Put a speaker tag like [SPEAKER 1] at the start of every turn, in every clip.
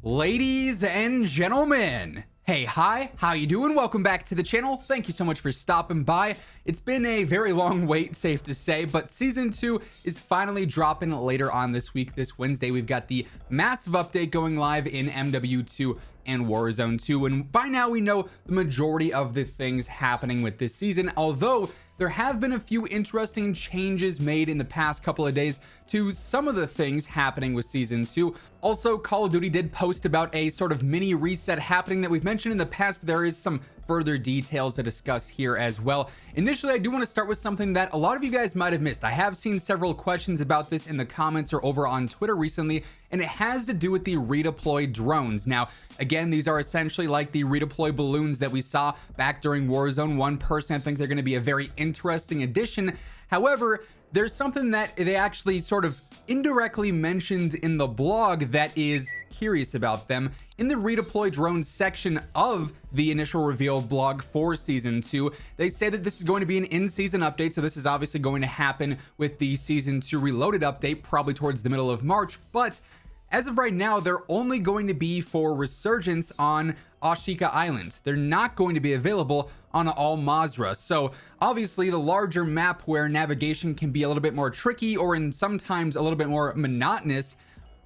[SPEAKER 1] Ladies and gentlemen, hey, hi, how you doing? Welcome back to the channel. Thank you so much for stopping by. It's been a very long wait, safe to say, but season 2 is finally dropping later on this week. This Wednesday, we've got the massive update going live in MW2 and Warzone 2, and by now we know the majority of the things happening with this season, although there have been a few interesting changes made in the past couple of days to some of the things happening with season 2. Also, Call of Duty did post about a sort of mini reset happening that we've mentioned in the past, but there is some further details to discuss here as well. Initially, I do want to start with something that a lot of you guys might have missed. I have seen several questions about this in the comments or over on Twitter recently, and it has to do with the redeploy drones. Now, again, these are essentially like the redeploy balloons that we saw back during Warzone 1. Personally, I think they're going to be a very interesting addition. However, there's something that they actually sort of indirectly mentioned in the blog that is curious about them. In the redeploy drones section of the initial reveal blog for season 2, they say that this is going to be an in-season update, so this is obviously going to happen with the season 2 reloaded update probably towards the middle of March, but as of right now, they're only going to be for Resurgence on Ashika Island. They're not going to be available on Al Mazrah. So obviously the larger map where navigation can be a little bit more tricky or in sometimes a little bit more monotonous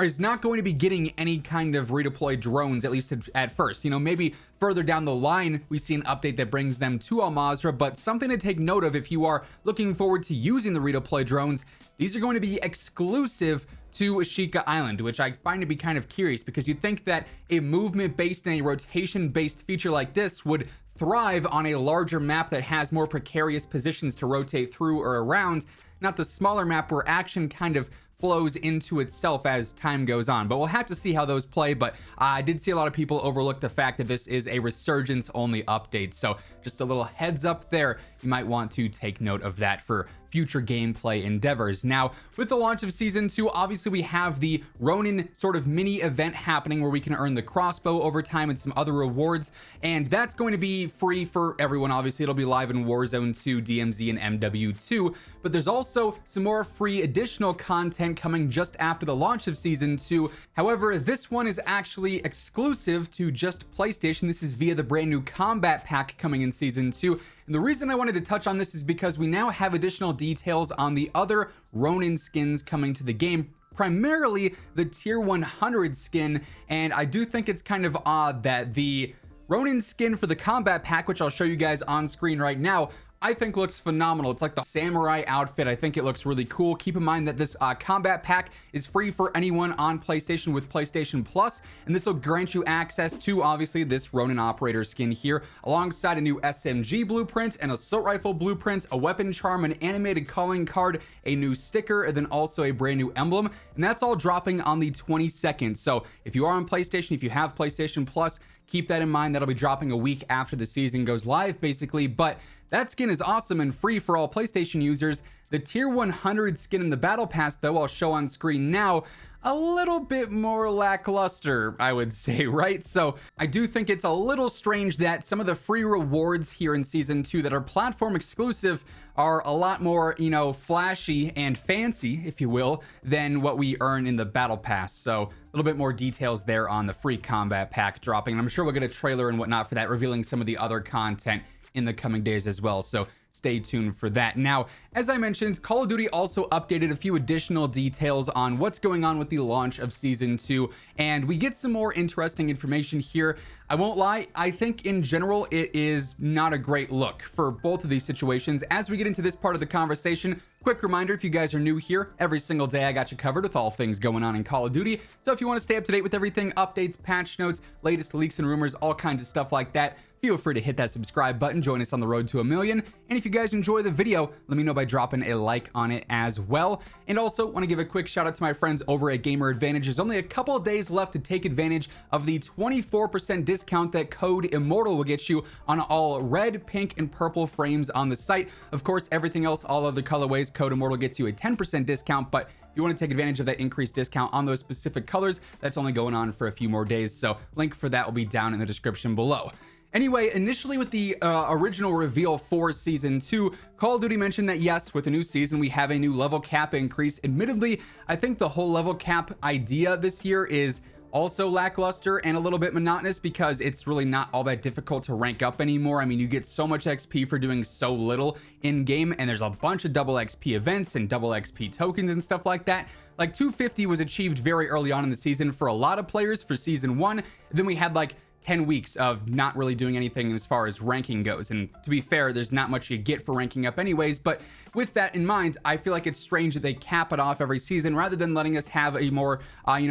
[SPEAKER 1] is not going to be getting any kind of redeploy drones, at least at first. You know, maybe further down the line, we see an update that brings them to Al Mazrah, but something to take note of if you are looking forward to using the redeploy drones, these are going to be exclusive to Ashika Island, which I find to be kind of curious because you'd think that a movement-based and a rotation-based feature like this would thrive on a larger map that has more precarious positions to rotate through or around, not the smaller map where action kind of flows into itself as time goes on. But we'll have to see how those play. But I did see a lot of people overlook the fact that this is a Resurgence only update, so just a little heads up there. You might want to take note of that for future gameplay endeavors. Now, with the launch of season 2, obviously we have the Ronin sort of mini event happening where we can earn the crossbow over time and some other rewards, and that's going to be free for everyone. Obviously, it'll be live in Warzone 2, DMZ, and MW2, but there's also some more free additional content coming just after the launch of season 2. However, this one is actually exclusive to just PlayStation. This is via the brand new combat pack coming in season 2. And the reason I wanted to touch on this is because we now have additional details on the other Ronin skins coming to the game, primarily the tier 100 skin. And I do think it's kind of odd that the Ronin skin for the combat pack, which I'll show you guys on screen right now, I think looks phenomenal. It's like the samurai outfit. I think it looks really cool. Keep in mind that this combat pack is free for anyone on PlayStation with PlayStation Plus, and this will grant you access to obviously this Ronin operator skin here, alongside a new SMG blueprint, an assault rifle blueprint, a weapon charm, an animated calling card, a new sticker, and then also a brand new emblem. And that's all dropping on the 22nd. So if you are on PlayStation, if you have PlayStation Plus, keep that in mind. That'll be dropping a week after the season goes live, basically. But that skin is awesome and free for all PlayStation users. The tier 100 skin in the battle pass, though, I'll show on screen now, a little bit more lackluster, I would say, right? So I do think it's a little strange that some of the free rewards here in season 2 that are platform exclusive are a lot more, you know, flashy and fancy, if you will, than what we earn in the battle pass. So a little bit more details there on the free combat pack dropping. And I'm sure we'll get a trailer and whatnot for that, revealing some of the other content in the coming days as well. So stay tuned for that. Now, as I mentioned, Call of Duty also updated a few additional details on what's going on with the launch of season 2, and we get some more interesting information here. I won't lie, I think in general it is not a great look for both of these situations. As we get into this part of the conversation, quick reminder, if you guys are new here, every single day I got you covered with all things going on in Call of Duty. So if you want to stay up to date with everything, updates, patch notes, latest leaks and rumors, all kinds of stuff like that, feel free to hit that subscribe button. Join us on the road to 1 million. And if you guys enjoy the video, let me know by dropping a like on it as well. And also want to give a quick shout out to my friends over at Gamer Advantage. There's only a couple of days left to take advantage of the 24% discount that Code Immortal will get you on all red, pink, and purple frames on the site. Of course, everything else, all other colorways, Code Immortal gets you a 10% discount, but if you want to take advantage of that increased discount on those specific colors, that's only going on for a few more days. So link for that will be down in the description below. Anyway, initially with the original reveal for Season 2, Call of Duty mentioned that yes, with a new season, we have a new level cap increase. Admittedly, I think the whole level cap idea this year is also lackluster and a little bit monotonous because it's really not all that difficult to rank up anymore. I mean, you get so much XP for doing so little in game, and there's a bunch of double XP events and double XP tokens and stuff like that. Like 250 was achieved very early on in the season for a lot of players for season 1. Then we had like 10 weeks of not really doing anything as far as ranking goes, and to be fair, there's not much you get for ranking up anyways. But with that in mind, I feel like it's strange that they cap it off every season rather than letting us have a more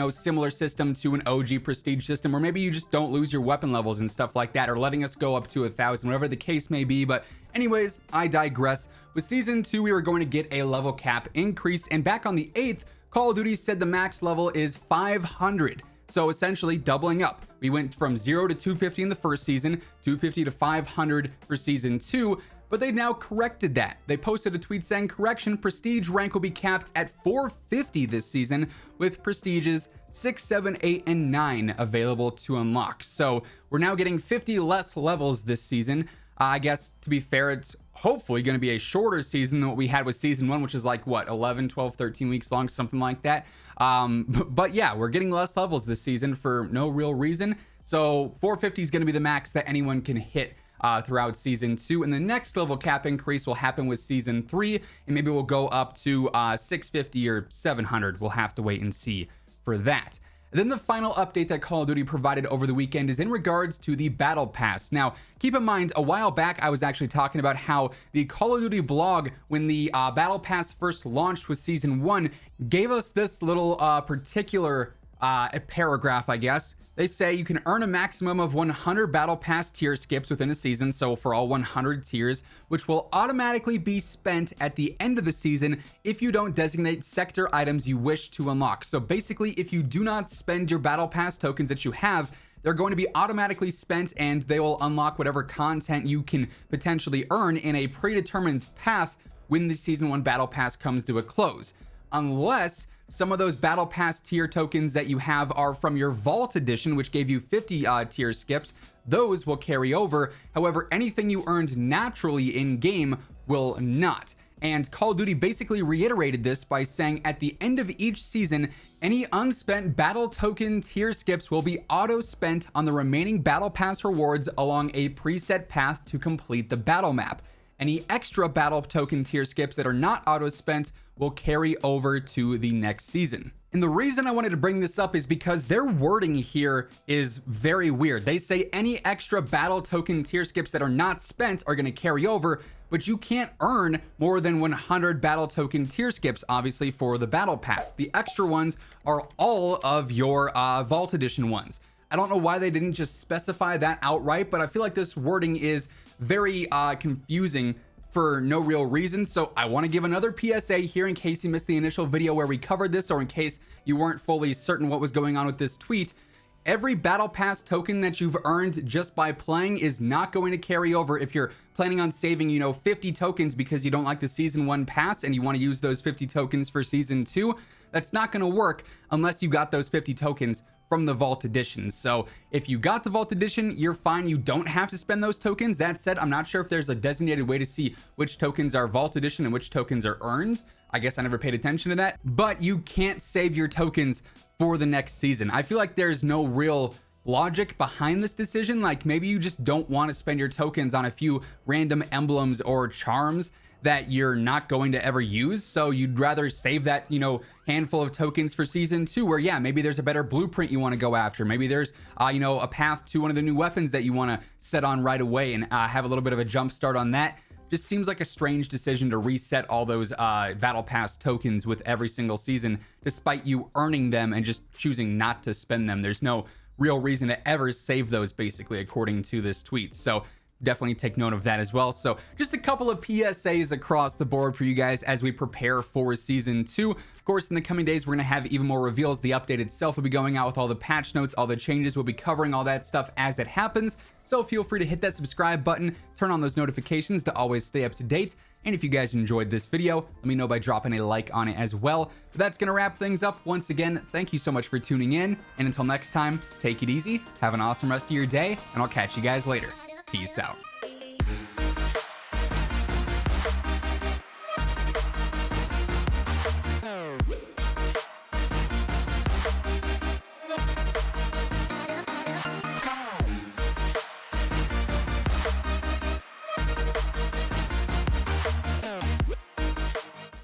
[SPEAKER 1] similar system to an OG prestige system, where maybe you just don't lose your weapon levels and stuff like that, or letting us go up to 1,000, whatever the case may be. But anyways, I digress. With season 2, we were going to get a level cap increase, and back on the 8th, Call of Duty said the max level is 500. So essentially doubling up. We went from 0 to 250 in the first season, 250 to 500 for season 2, but they've now corrected that. They posted a tweet saying, correction, prestige rank will be capped at 450 this season, with prestiges 6, 7, 8, and 9 available to unlock. So we're now getting 50 less levels this season. I guess, to be fair, it's hopefully going to be a shorter season than what we had with season 1, which is like, what, 11, 12, 13 weeks long, something like that. But yeah, we're getting less levels this season for no real reason. So 450 is going to be the max that anyone can hit throughout season 2. And the next level cap increase will happen with season 3. And maybe we'll go up to 650 or 700. We'll have to wait and see for that. Then the final update that Call of Duty provided over the weekend is in regards to the Battle Pass. Now, keep in mind, a while back, I was actually talking about how the Call of Duty blog, when the Battle Pass first launched with Season 1, gave us this little particular paragraph, I guess. They say you can earn a maximum of 100 Battle Pass tier skips within a season, so for all 100 tiers, which will automatically be spent at the end of the season if you don't designate sector items you wish to unlock. So basically, if you do not spend your Battle Pass tokens that you have, they're going to be automatically spent, and they will unlock whatever content you can potentially earn in a predetermined path when the Season 1 Battle Pass comes to a close. Unless some of those Battle Pass tier tokens that you have are from your Vault Edition, which gave you 50 tier skips, those will carry over. However, anything you earned naturally in-game will not. And Call of Duty basically reiterated this by saying at the end of each season, any unspent battle token tier skips will be auto-spent on the remaining Battle Pass rewards along a preset path to complete the battle map. Any extra battle token tier skips that are not auto-spent will carry over to the next season. And the reason I wanted to bring this up is because their wording here is very weird. They say any extra battle token tier skips that are not spent are going to carry over, but you can't earn more than 100 battle token tier skips, obviously, for the battle pass. The extra ones are all of your Vault Edition ones. I don't know why they didn't just specify that outright, but I feel like this wording is very confusing for no real reason. So I want to give another PSA here in case you missed the initial video where we covered this, or in case you weren't fully certain what was going on with this tweet. Every battle pass token that you've earned just by playing is not going to carry over. If you're planning on saving 50 tokens because you don't like the season 1 pass and you want to use those 50 tokens for season 2, that's not going to work unless you got those 50 tokens from the Vault Edition. So if you got the Vault Edition, you're fine. You don't have to spend those tokens. That said, I'm not sure if there's a designated way to see which tokens are Vault Edition and which tokens are earned. I guess I never paid attention to that, but you can't save your tokens for the next season. I feel like there's no real logic behind this decision. Like, maybe you just don't want to spend your tokens on a few random emblems or charms that you're not going to ever use. So you'd rather save that, handful of tokens for season 2, where, yeah, maybe there's a better blueprint you want to go after. Maybe there's, a path to one of the new weapons that you want to set on right away and have a little bit of a jump start on that. Just seems like a strange decision to reset all those Battle Pass tokens with every single season, despite you earning them and just choosing not to spend them. There's no real reason to ever save those, basically, according to this tweet. So definitely take note of that as well. So just a couple of PSAs across the board for you guys as we prepare for season 2. Of course, in the coming days, we're going to have even more reveals. The update itself will be going out with all the patch notes, all the changes. We'll be covering all that stuff as it happens. So feel free to hit that subscribe button, turn on those notifications to always stay up to date. And if you guys enjoyed this video, let me know by dropping a like on it as well. But that's going to wrap things up. Once again, thank you so much for tuning in. And until next time, take it easy, have an awesome rest of your day, and I'll catch you guys later. Peace out.